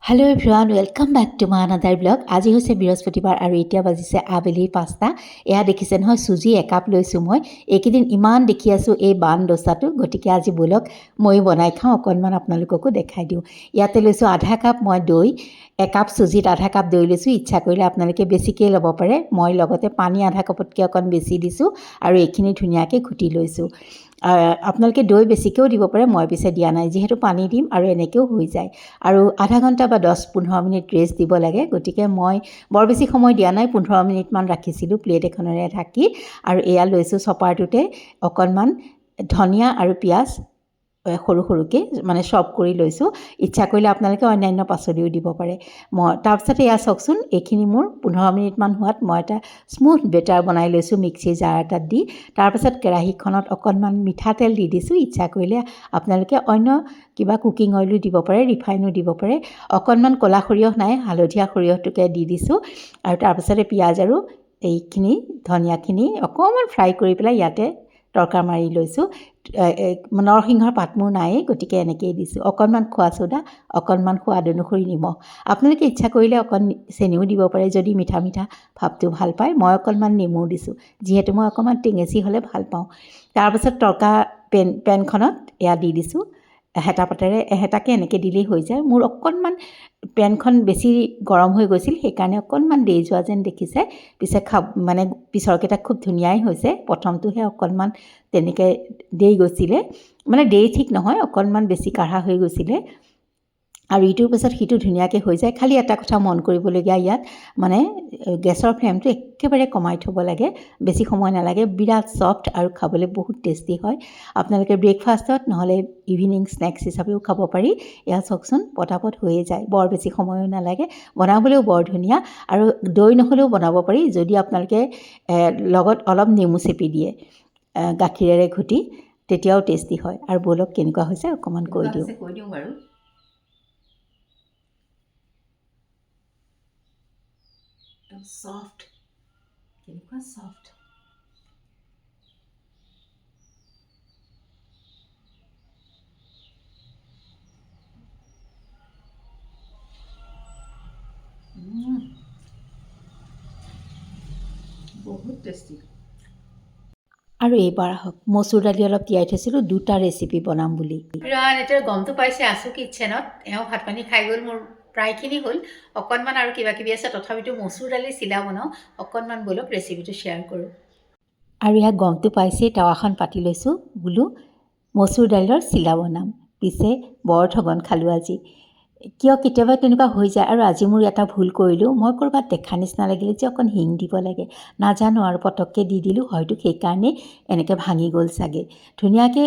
Hello' everyone, welcome back to my another blog. আজি হৈছে বৃহস্পতিবাৰ আৰু এতিয়া বাজিছে আবেলি 5টা। এয়া দেখিছে নহয়, চুজি একাপ লৈছোঁ মই। এইকেইদিন ইমান দেখি আছোঁ এই বান ডোচাটো, গতিকে আজি ব'লক ময়ো বনাই খাওঁ, অকণমান আপোনালোককো দেখাই দিওঁ। ইয়াতে লৈছোঁ আধা কাপ মই দৈ, একাপ চুজিত আধা কাপ দৈ লৈছোঁ। ইচ্ছা কৰিলে আপোনালোকে বেছিকৈ ল'ব পাৰে। মই লগতে পানী আধা কাপতকৈ অকণ বেছি দিছোঁ আৰু এইখিনি ধুনীয়াকৈ ঘুটি লৈছোঁ। আপোনালোকে দৈ বেছিকৈও দিব পাৰে, মই পিছে দিয়া নাই, যিহেতু পানী দিম আৰু এনেকৈও হৈ যায়। আৰু আধা ঘণ্টা বা 10-15 মিনিট ৰেষ্ট দিব লাগে, গতিকে মই বৰ বেছি সময় দিয়া নাই, 15 মিনিটমান ৰাখিছিলোঁ প্লেট এখনেৰে ঢাকি। আৰু এয়া লৈছোঁ চপাৰটোতে অকণমান ধনিয়া আৰু পিঁয়াজ সৰু সৰুকৈ মানে চপ কৰি লৈছোঁ। ইচ্ছা কৰিলে আপোনালোকে অন্যান্য পাচলিও দিব পাৰে। তাৰপিছত এয়া চাওকচোন, এইখিনি মোৰ 15 মিনিটমান হোৱাত মই এটা স্মুথ বেটাৰ বনাই লৈছোঁ মিক্সিৰ জাৰ এটাত দি। তাৰপাছত কেৰাহীখনত অকণমান মিঠাতেল দি দিছোঁ। ইচ্ছা কৰিলে আপোনালোকে অন্য কিবা কুকিং অইলো দিব পাৰে, ৰিফাইনো দিব পাৰে। অকণমান ক'লা সৰিয়হ নাই, হালধীয়া সৰিয়হটোকে দি দিছোঁ। আৰু তাৰপিছতে পিঁয়াজ আৰু এইখিনি ধনিয়াখিনি অকণমান ফ্ৰাই কৰি পেলাই ইয়াতে তৰকা মাৰি লৈছোঁ। নৰসিংহৰ পাত মোৰ নায়েই, গতিকে এনেকৈয়ে দিছোঁ। অকণমান খোৱা চ'দা, অকণমান সোৱাদ অনুসৰি নিমখ। আপোনালোকে ইচ্ছা কৰিলে অকণ চেনিও দিব পাৰে যদি মিঠা মিঠা ভাৱটো ভাল পায়। মই অকণমান নেমু দিছোঁ, যিহেতু মই অকণমান টেঙেচি হ'লে ভাল পাওঁ। তাৰপাছত তৰকা পেনখনত এয়া দি দিছোঁ। হেতা পাতেৰে এহেতাকৈ এনেকৈ দিলেই হৈ যায়। মোৰ অকণমান পেনখন বেছি গৰম হৈ গৈছিল, সেইকাৰণে অকণমান দেই যোৱা যেন দেখিছে। পিছে মানে পিছৰকেইটা খুব ধুনীয়াই হৈছে। প্ৰথমটোহে অকণমান তেনেকৈ দেই গৈছিলে, মানে দেই ঠিক নহয়, অকণমান বেছি কাঢ়া হৈ গৈছিলে। আৰু ইটোৰ পিছত সিটো ধুনীয়াকৈ হৈ যায়। খালি এটা কথা মন কৰিবলগীয়া, ইয়াত মানে গেছৰ ফ্লেমটো একেবাৰে কমাই থ'ব লাগে, বেছি সময় নালাগে। বিৰাট ছফ্ট আৰু খাবলৈ বহুত টেষ্টি হয়। আপোনালোকে ব্ৰেকফাষ্টত নহ'লে ইভিনিং স্নেক্স হিচাপেও খাব পাৰি। এয়া চাওকচোন, পটাপট হৈয়ে যায়, বৰ বেছি সময়ো নালাগে, বনাবলৈও বৰ ধুনীয়া। আৰু দৈ নহ'লেও বনাব পাৰি, যদি আপোনালোকে লগত অলপ নেমু চেপি দিয়ে গাখীৰেৰে ঘুটি, তেতিয়াও টেষ্টি হয়। আৰু ব'লক কেনেকুৱা হৈছে অকণমান কৈ দিওঁ বাৰু। ছফ্ট, কেনেকুৱা ছফ্ট। বহুত টেষ্টি। আৰু এইবাৰ আহক, মচুৰ দালি অলপ তিয়াই থৈছিলোঁ, 2টা ৰেচিপি বনাম বুলি। এতিয়া গমটো পাইছে, আছোঁ কিটচেনত। এওঁ ভাত পানী খাই গ'ল, মোৰ প্ৰায়খিনি হ'ল। অকণমান আৰু কিবা কিবি আছে, তথাপিতো মচুৰ দালি চিলা বনাওঁ। অকণমান ব'লক ৰেচিপিটো শ্বেয়াৰ কৰোঁ। আৰু ইয়াত গমটো পাইছেই, টাৱাখন পাতি লৈছোঁ, বোলো মচুৰ দাইলৰ চিলা বনাম। পিছে বৰ ঠগন খালোঁ আজি, কিয় কেতিয়াবা তেনেকুৱা হৈ যায়। আৰু আজি মোৰ এটা ভুল কৰিলোঁ, মই ক'ৰবাত দেখা নিচিনা লাগিলে যে অকণ হিং দিব লাগে, নাজানো আৰু পটককৈ দি দিলোঁ, হয়তো সেইকাৰণে এনেকৈ ভাঙি গ'ল চাগে। ধুনীয়াকৈ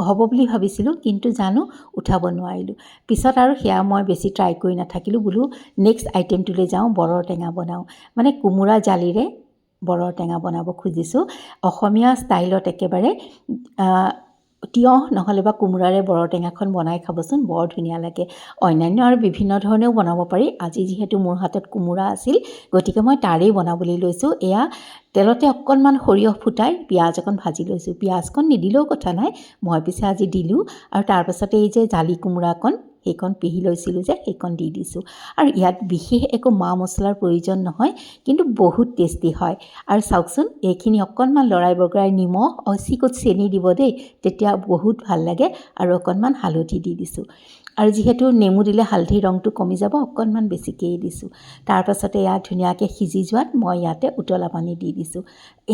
হ'ব বুলি ভাবিছিলোঁ, কিন্তু জানো উঠাব নোৱাৰিলোঁ। পিছত আৰু সেয়া মই বেছি ট্ৰাই কৰি নাথাকিলোঁ, বোলো নেক্সট আইটেমটোলৈ যাওঁ, বৰৰ টেঙা বনাওঁ। মানে কোমোৰা জালিৰে বৰৰ টেঙা বনাব খুজিছোঁ, অসমীয়া ষ্টাইলত একেবাৰে। তিয়ঁহ নহ'লে বা কোমোৰাৰে বৰৰ টেঙাখন বনাই খাবচোন, বৰ ধুনীয়া লাগে। অন্যান্য আৰু বিভিন্ন ধৰণেও বনাব পাৰি। আজি যিহেতু মোৰ হাতত কোমোৰা আছিল, গতিকে মই তাৰেই বনাবলৈ লৈছোঁ। এয়া তেলতে অকণমান সৰিয়হ ফুটাই পিঁয়াজ অকণ ভাজি লৈছোঁ। পিঁয়াজকণ নিদিলেও কথা নাই, মই পিছে আজি দিলোঁ। আৰু তাৰপাছতে এই যে জালি কোমোৰাকণ, সেইকণ পিহি লৈছিলোঁ যে, সেইকণ দি দিছোঁ। আৰু ইয়াত বিশেষ একো মা মছলাৰ প্ৰয়োজন নহয়, কিন্তু বহুত টেষ্টি হয়। আৰু চাওকচোন, এইখিনি অকণমান লৰাই বগৰাই নিমখ, অচিকত চেনি দিব দেই, তেতিয়া বহুত ভাল লাগে। আৰু অকণমান হালধি দি দিছোঁ। আৰু যিহেতু নেমু দিলে হালধিৰ ৰংটো কমি যাব, অকণমান বেছিকৈয়ে দিছোঁ। তাৰপাছতে ইয়াত ধুনীয়াকৈ সিজি যোৱাত মই ইয়াতে উতলা পানী দি দিছোঁ।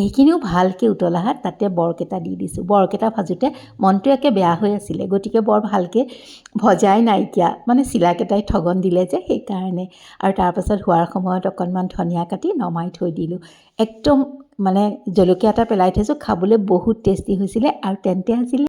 এইখিনিও ভালকৈ উতলাহাত তাতে বৰকেইটা দি দিছোঁ। বৰকেইটা ভাজোঁতে মনটো একে বেয়া হৈ আছিলে, গতিকে বৰ ভালকৈ ভজাই নাইকিয়া, মানে চিলাকেইটাই ঠগন দিলে যে, সেইকাৰণে। আৰু তাৰপাছত হোৱাৰ সময়ত অকণমান ধনিয়া কাটি নমাই থৈ দিলোঁ। একদম মানে জলকীয়া এটা পেলাই থৈছোঁ, খাবলৈ বহুত টেষ্টি হৈছিলে। আৰু তেন্তে আজিলৈ